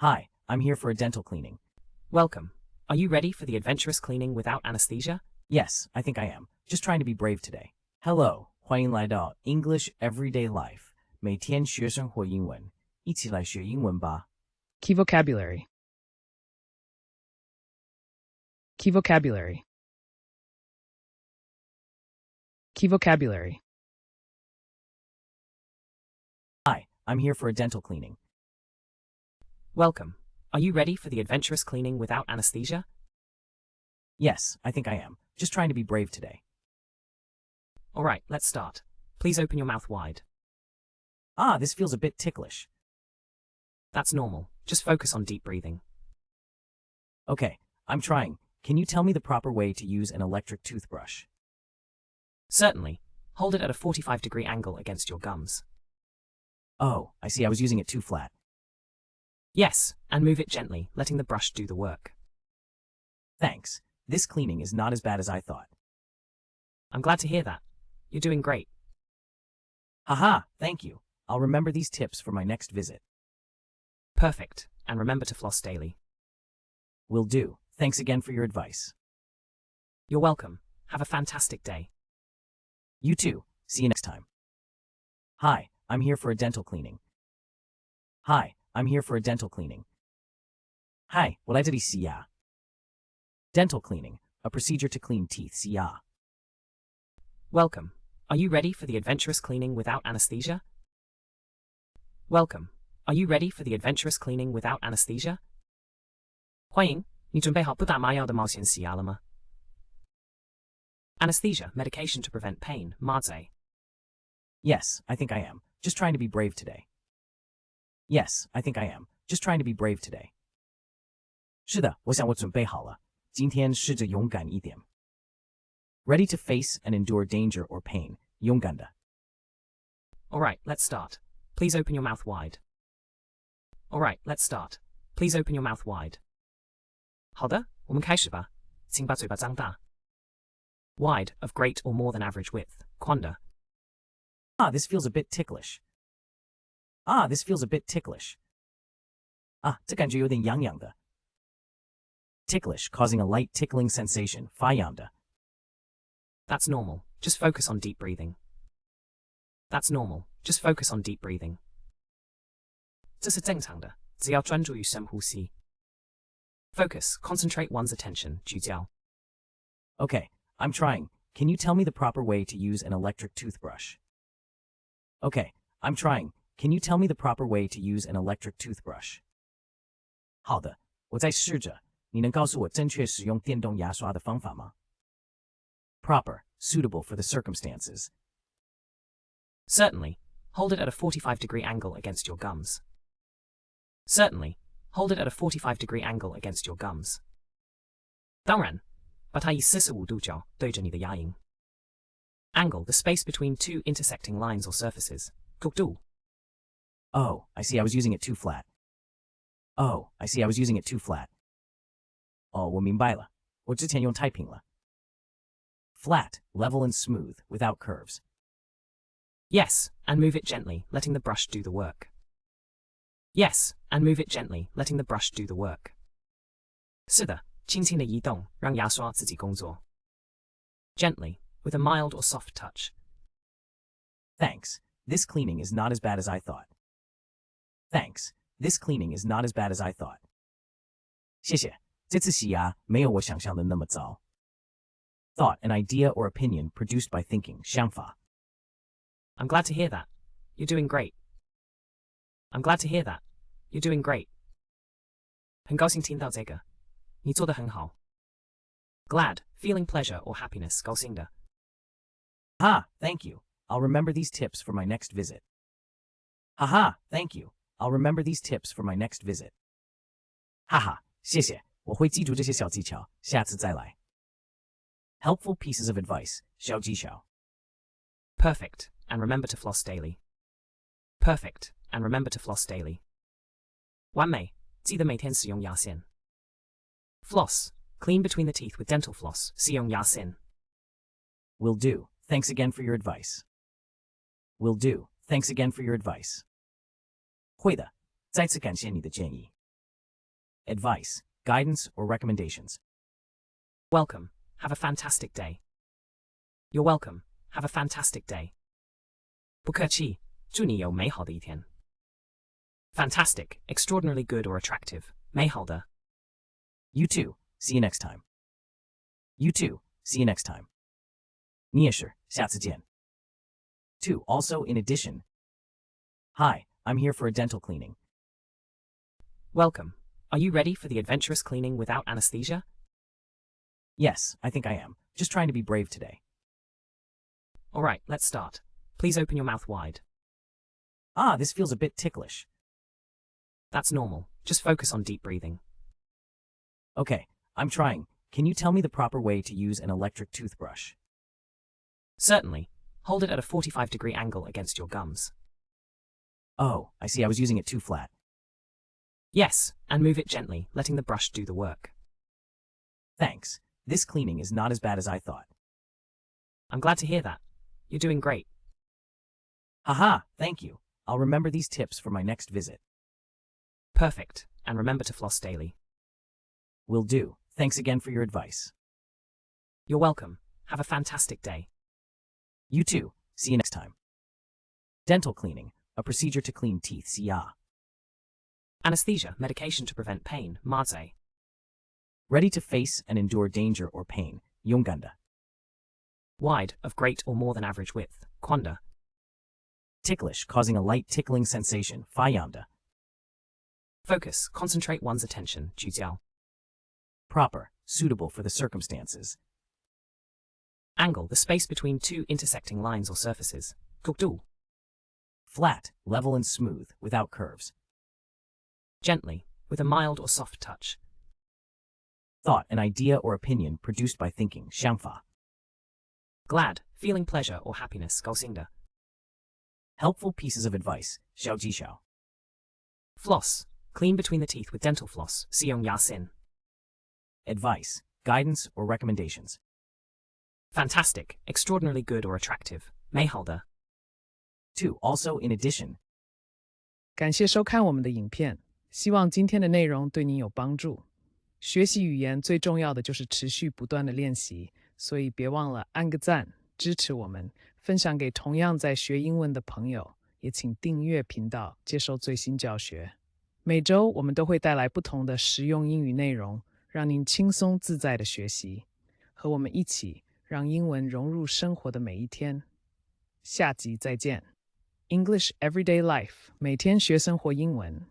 Hi, I'm here for a dental cleaning. Welcome. Are you ready for the adventurous cleaning without anesthesia? Yes, I think I am. Just trying to be brave today. Hello, 欢迎来到 English Everyday Life. 每天学生活英文，一起来学英文吧。Key vocabulary. Key vocabulary. Key vocabulary. Hi, I'm here for a dental cleaning. Welcome. Are you ready for the adventurous cleaning without anesthesia? Yes, I think I am. Just trying to be brave today. Alright, let's start. Please open your mouth wide. Ah, this feels a bit ticklish. That's normal. Just focus on deep breathing. Okay, I'm trying. Can you tell me the proper way to use an electric toothbrush? Certainly. Hold it at a 45-degree angle against your gums. Oh, I see. I was using it too flat. Yes, and move it gently, letting the brush do the work. Thanks. This cleaning is not as bad as I thought. I'm glad to hear that. You're doing great. Haha, thank you. I'll remember these tips for my next visit. Perfect, and remember to floss daily. Will do. Thanks again for your advice. You're welcome. Have a fantastic day. You too. See you next time. Hi, I'm here for a dental cleaning. Hi, I'm here for a dental cleaning. Hi, 我来这里洗牙. Dental cleaning, a procedure to clean teeth, 洗牙. Welcome. Are you ready for the adventurous cleaning without anesthesia? Welcome. Are you ready for the adventurous cleaning without anesthesia? 欢迎，你准备好不打麻药的冒险洗牙了吗? Anesthesia, medication to prevent pain, 麻醉. Yes, I think I am. Just trying to be brave today. Yes, I think I am. Just trying to be brave today. 是的，我想我准备好了。今天试着勇敢一点。Ready to face and endure danger or pain. 勇敢的。Alright, let's start. Please open your mouth wide. Alright, let's start. Please open your mouth wide. 好的，我们开始吧。请把嘴巴张大。Wide, of great or more than average width. 宽的。Ah, this feels a bit ticklish. Ah, this feels a bit ticklish. 啊，这感觉有点痒痒的。Ticklish, causing a light tickling sensation. 发痒的。That's normal. Just focus on deep breathing. That's normal. Just focus on deep breathing. 这是正常的，只要专注于深呼吸。Focus, concentrate one's attention. 聚焦。Okay, I'm trying. Can you tell me the proper way to use an electric toothbrush? Okay, I'm trying. Can you tell me the proper way to use an electric toothbrush? 好的，我在试着。你能告诉我正确使用电动牙刷的方法吗? Proper, suitable for the circumstances. Certainly. Hold it at a 45-degree angle against your gums. Certainly. Hold it at a 45-degree angle against your gums. 当然，把它以45度角对着你的牙龈。Angle, the space between two intersecting lines or surfaces. 角度。Oh, I see. I was using it too flat. Oh, I see. I was using it too flat. 哦，我明白了。我之前用太平了。Flat, level and smooth, without curves. Yes, and move it gently, letting the brush do the work. Yes, and move it gently, letting the brush do the work. 是的，轻轻的移动，让牙刷自己工作。Gently, with a mild or soft touch. Thanks. This cleaning is not as bad as I thought. Thanks. This cleaning is not as bad as I thought. 谢谢。这次洗牙没有我想象的那么糟。Thought, an idea or opinion produced by thinking, 想法。I'm glad to hear that. You're doing great. I'm glad to hear that. You're doing great. 很高兴听到这个。你做得很好。Glad, feeling pleasure or happiness, 高兴的。Ah, thank you. I'll remember these tips for my next visit. Haha, thank you. I'll remember these tips for my next visit. 哈哈，谢谢。我会记住这些小技巧，下次再来。Helpful pieces of advice, 小技巧。Perfect, and remember to floss daily. Perfect, and remember to floss daily. 完美，记得每天使用牙线。Floss, clean between the teeth with dental floss, 使用牙线。Will do. Thanks again for your advice. Will do. Thanks again for your advice. 会的，再次感谢你的建议。advice, guidance, or recommendations. Welcome. Have a fantastic day. You're welcome. Have a fantastic day. 不客气，祝你有美好的一天。Fantastic, extraordinarily good or attractive. 美好的。You too. See you next time. You too. See you next time. 你也是，下次见。Two, also in addition. Hi, I'm here for a dental cleaning. Welcome. Are you ready for the adventurous cleaning without anesthesia? Yes, I think I am. Just trying to be brave today. All right, let's start. Please open your mouth wide. Ah, this feels a bit ticklish. That's normal. Just focus on deep breathing. Okay, I'm trying. Can you tell me the proper way to use an electric toothbrush? Certainly. Hold it at a 45-degree angle against your gums. Oh, I see, I was using it too flat. Yes, and move it gently, letting the brush do the work. Thanks. This cleaning is not as bad as I thought. I'm glad to hear that. You're doing great. Haha, thank you. I'll remember these tips for my next visit. Perfect. And remember to floss daily. Will do. Thanks again for your advice. You're welcome. Have a fantastic day. You too. See you next time. Dental cleaning, a procedure to clean teeth,洗牙. Anesthesia, medication to prevent pain, 麻醉. Ready to face and endure danger or pain, 勇敢地. Wide, of great or more than average width, 宽的. Ticklish, causing a light tickling sensation, 发痒的. Focus, concentrate one's attention, 聚焦. Proper, suitable for the circumstances. Angle, the space between two intersecting lines or surfaces, 角度. Flat, level and smooth, without curves. Gently, with a mild or soft touch. Thought, an idea or opinion produced by thinking, 想法. Glad, feeling pleasure or happiness, 高兴的. Helpful pieces of advice, 小技巧. Floss, clean between the teeth with dental floss, 使用牙线. Advice, guidance, or recommendations. Fantastic, extraordinarily good or attractive, 美好的. Two, also in addition. 感谢收看我们的影片，希望今天的内容对您有帮助。学习语言最重要的就是持续不断的练习，所以别忘了按个赞，支持我们，分享给同样在学英文的朋友，也请订阅频道，接受最新教学。每周我们都会带来不同的实用英语内容，让您轻松自在的学习，和我们一起让英文融入生活的每一天。下集再见。English Everyday Life，每天学生活英文。